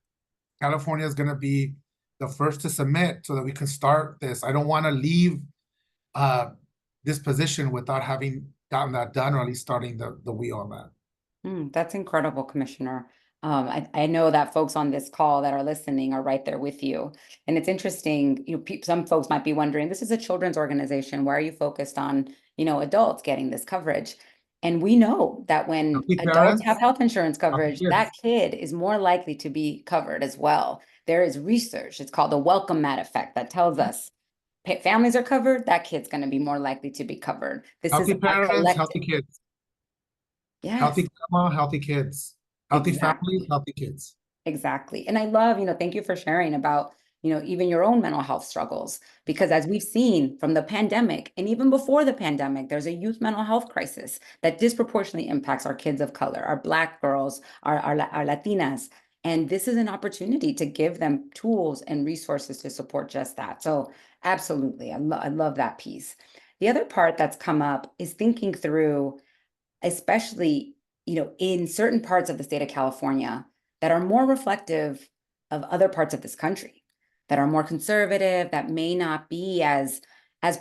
California is gonna be the first to submit so that we can start this. I don't wanna leave this position without having gotten that done, or at least starting the wheel on that. That's incredible, Commissioner. I know that folks on this call that are listening are right there with you. And it's interesting, some folks might be wondering, this is a children's organization. Why are you focused on, adults getting this coverage? And we know that when adults have health insurance coverage, that kid is more likely to be covered as well. There is research, it's called the welcome mat effect, that tells us families are covered, that kid's going to be more likely to be covered. This healthy is parents, healthy kids. Yes. Healthy grandma, healthy kids. Healthy families, healthy kids. Exactly. And I love, thank you for sharing about, even your own mental health struggles, because as we've seen from the pandemic and even before the pandemic, there's a youth mental health crisis that disproportionately impacts our kids of color, our Black girls, our Latinas. And this is an opportunity to give them tools and resources to support just that. So absolutely, I love that piece. The other part that's come up is thinking through, especially, in certain parts of the state of California that are more reflective of other parts of this country, that are more conservative, that may not be as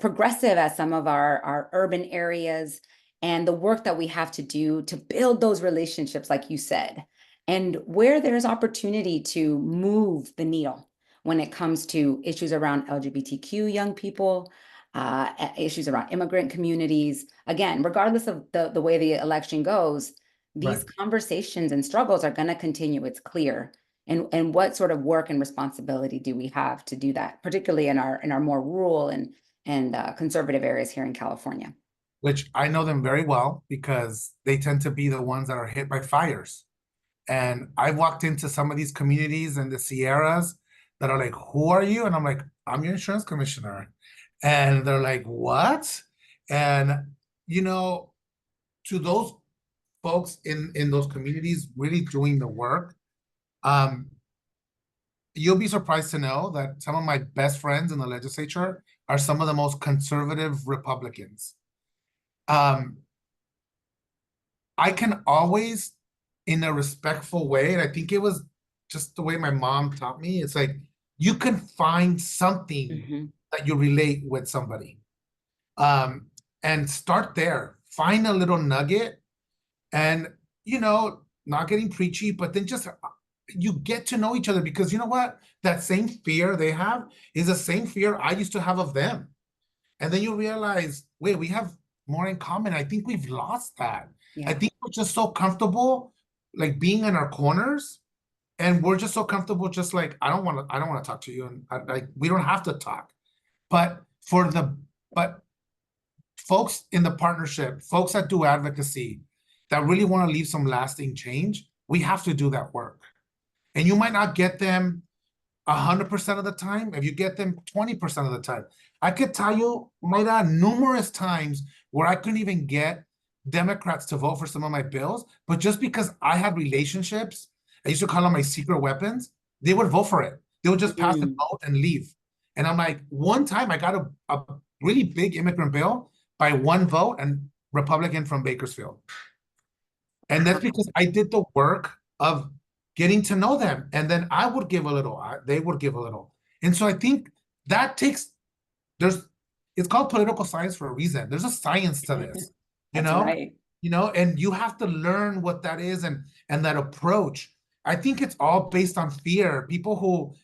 progressive as some of our urban areas, and the work that we have to do to build those relationships, like you said, and where there's opportunity to move the needle when it comes to issues around LGBTQ young people, issues around immigrant communities. Again, regardless of the way the election goes, these conversations and struggles are going to continue. It's clear. And what sort of work and responsibility do we have to do that, particularly in our more rural and conservative areas here in California? Which I know them very well because they tend to be the ones that are hit by fires. And I walked into some of these communities in the Sierras that are like, who are you? And I'm like, I'm your insurance commissioner. And they're like, what? And, to those folks in those communities really doing the work, you'll be surprised to know that some of my best friends in the legislature are some of the most conservative Republicans. I can always, in a respectful way, and I think it was just the way my mom taught me, it's like, you can find something that you relate with somebody. And start there. Find a little nugget and, not getting preachy, but then just you get to know each other, because you know what? That same fear they have is the same fear I used to have of them. And then you realize, wait, we have more in common. I think we've lost that. I think we're just so comfortable like being in our corners, and we're just so comfortable just like I don't want to talk to you, and like we don't have to talk. But but folks in the partnership, folks that do advocacy, that really want to leave some lasting change, we have to do that work. And you might not get them 100% of the time. If you get them 20% of the time, I could tell you, Mayra, numerous times where I couldn't even get Democrats to vote for some of my bills, but just because I had relationships, I used to call them my secret weapons, they would vote for it. They would just pass the vote and leave. And I'm like, one time I got a really big immigrant bill by one vote, and Republican from Bakersfield. And that's because I did the work of getting to know them. And then I would give a little, they would give a little. And so I think that takes, it's called political science for a reason. There's a science to this, you know? Right. You know, and you have to learn what that is and that approach. I think it's all based on fear. People who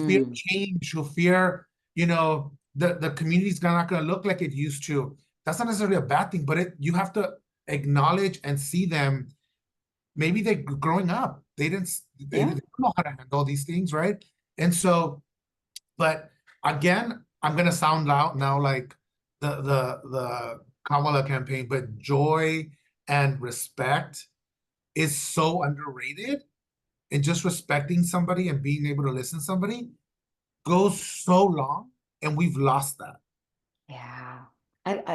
fear change, who fear, you know, the community's not going to look like it used to. That's not necessarily a bad thing, but you have to acknowledge and see them. Maybe they're growing up. They didn't know how to handle these things, right? And so, but again, I'm gonna sound out now like the Kamala campaign, but joy and respect is so underrated. And just respecting somebody and being able to listen to somebody goes so long, and we've lost that. Yeah.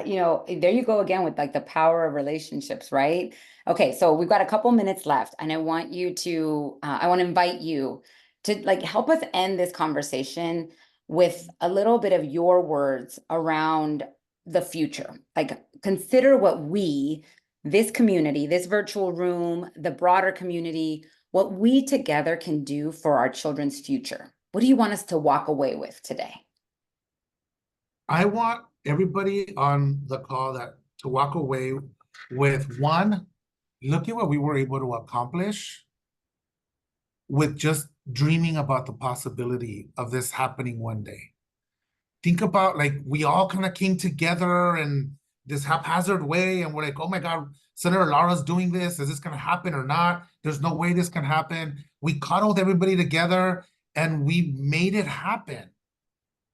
You know, there you go again with like the power of relationships, right? Okay, so we've got a couple minutes left, and I want you to, I want to invite you to like help us end this conversation with a little bit of your words around the future. Like, consider what we, this community, this virtual room, the broader community, what we together can do for our children's future. What do you want us to walk away with today? I want everybody on the call to walk away with one, look at what we were able to accomplish with just dreaming about the possibility of this happening one day. Think about, like, we all kind of came together in this haphazard way, and we're like, oh my God, Senator Lara's doing this. Is this going to happen or not? There's no way this can happen. We cuddled everybody together and we made it happen.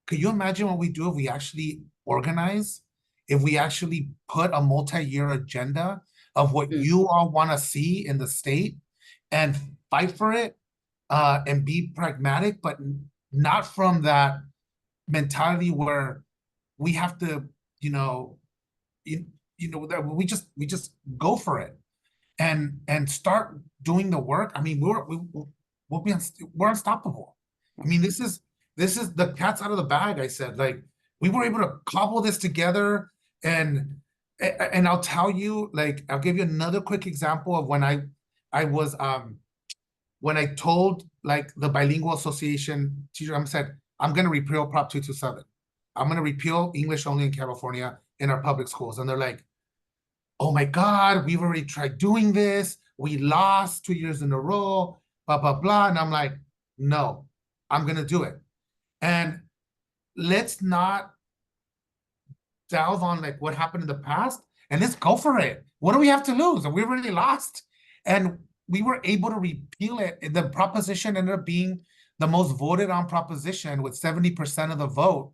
Could you imagine what we do if we actually organize, if we actually put a multi-year agenda of what you all want to see in the state and fight for it, and be pragmatic, but not from that mentality where we have to, that we just go for it and start doing the work. I mean, we're unstoppable. I mean, this is the cat's out of the bag. I said, like, we were able to cobble this together, and I'll tell you, like, I'll give you another quick example of when I was when I told, like, the Bilingual Association teacher, I said, I'm going to repeal Prop 227. I'm going to repeal English only in California in our public schools. And they're like, oh my God, we've already tried doing this. We lost 2 years in a row, blah, blah, blah. And I'm like, no, I'm going to do it. And let's not delve on like what happened in the past, and let's go for it. What do we have to lose? And we really lost. And we were able to repeal it. The proposition ended up being the most voted on proposition with 70% of the vote.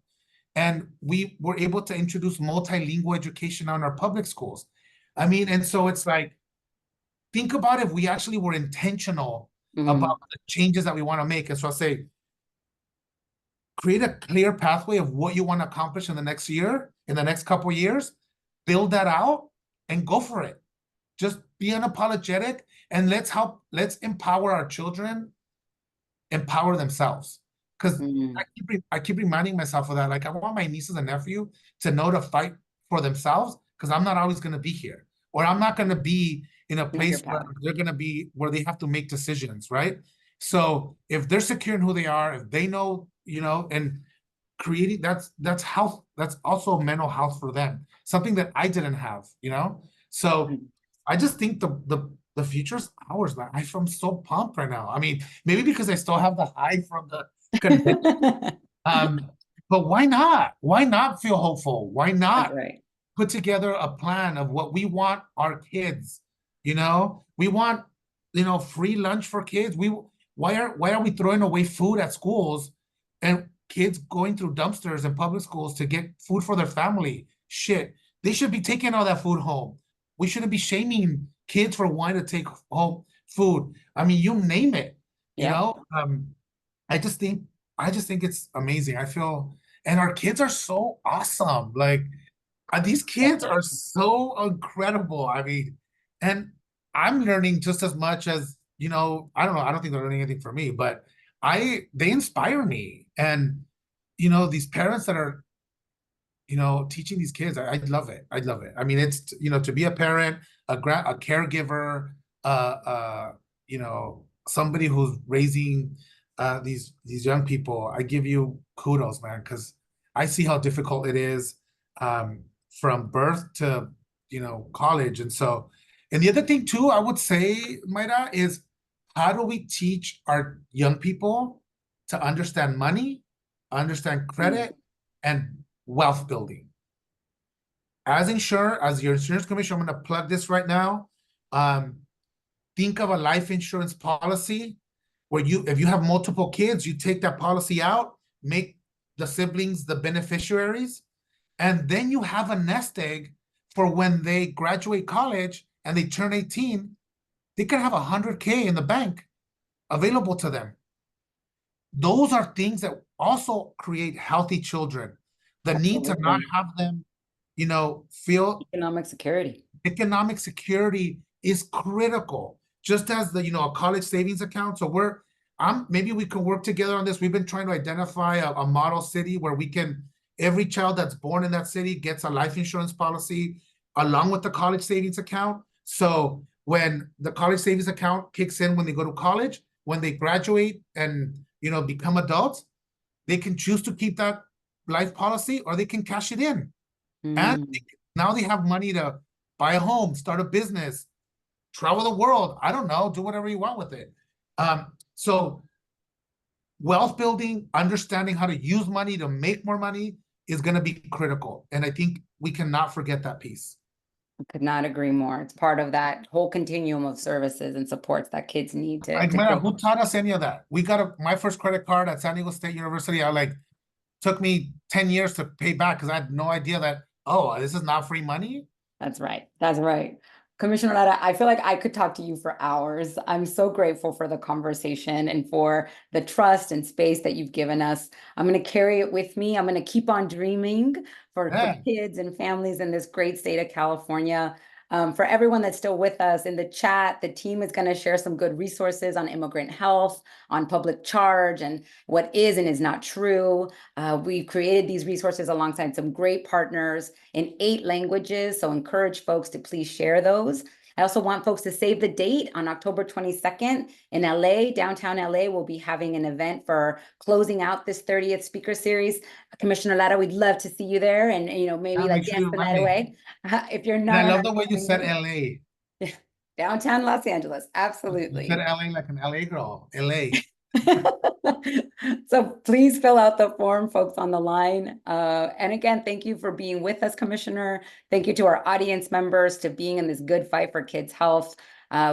And we were able to introduce multilingual education on our public schools. I mean, and so it's like, think about if we actually were intentional about the changes that we want to make. And so I'll say, create a clear pathway of what you want to accomplish in the next year, in the next couple of years, build that out and go for it. Just be unapologetic, and let's empower our children, empower themselves. Because I keep reminding myself of that. Like, I want my nieces and nephew to know to fight for themselves, because I'm not always going to be here, or I'm not going to be in a place where they're going to be, where they have to make decisions, right? So if they're secure in who they are, if they know, and creating, that's health, that's also mental health for them, something that I didn't have, So I just think the the future's ours, man. I'm so pumped right now. I mean, maybe because I still have the high from the convention. But why not? Why not feel hopeful? Why not put together a plan of what we want our kids? You know, we want, free lunch for kids. Why are we throwing away food at schools and kids going through dumpsters in public schools to get food for their family? Shit, they should be taking all that food home. We shouldn't be shaming kids for wanting to take home food. I mean, you name it. You know, I just think it's amazing. I feel, and our kids are so awesome. Like, these kids are so incredible. I mean, and I'm learning just as much as, I don't know. I don't think they're learning anything from me, but they inspire me. And, these parents that are, teaching these kids, I love it. I love it. I mean, it's, to be a parent, a caregiver, somebody who's raising these young people. I give you kudos, man, because I see how difficult it is from birth to, college. And so, and the other thing too, I would say, Mayra, is how do we teach our young people to understand money, understand credit, and wealth building? As your insurance commissioner, I'm going to plug this right now. Think of a life insurance policy where if you have multiple kids, you take that policy out, make the siblings the beneficiaries, and then you have a nest egg for when they graduate college and they turn 18, they can have $100K in the bank available to them. Those are things that also create healthy children. The need to not have them, feel economic security. Economic security is critical, just as a college savings account. So maybe we can work together on this. We've been trying to identify a model city where every child that's born in that city gets a life insurance policy along with the college savings account. So when the college savings account kicks in when they go to college, when they graduate and become adults, they can choose to keep that life policy or they can cash it in. And now they have money to buy a home, start a business, travel the world. I don't know, do whatever you want with it. So wealth building, understanding how to use money to make more money is going to be critical. And I think we cannot forget that piece. I could not agree more. It's part of that whole continuum of services and supports that kids need to. Who taught us any of that? We got my first credit card at San Diego State University. Took me 10 years to pay back because I had no idea that, this is not free money. That's right. That's right. Commissioner Lara, I feel like I could talk to you for hours. I'm so grateful for the conversation and for the trust and space that you've given us. I'm going to carry it with me. I'm going to keep on dreaming for kids and families in this great state of California. For everyone that's still with us in the chat, the team is going to share some good resources on immigrant health, on public charge, and what is and is not true. We've created these resources alongside some great partners in 8 languages, so encourage folks to please share those. I also want folks to save the date. On October 22nd in LA, downtown LA, we'll be having an event for closing out this 30th speaker series. Commissioner Lara, we'd love to see you there and, maybe dance the night away. If you're not. And I love the way you said LA. Downtown Los Angeles, absolutely. You said LA like an LA girl, LA. So please fill out the form, folks on the line. And again, thank you for being with us, Commissioner. Thank you to our audience members to being in this good fight for kids' health.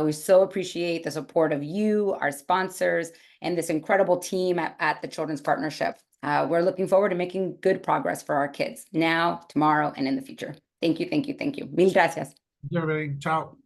We so appreciate the support of you, our sponsors, and this incredible team at the Children's Partnership. We're looking forward to making good progress for our kids now, tomorrow, and in the future. Thank you, thank you, thank you. Mil gracias. Thank you, everybody. Ciao.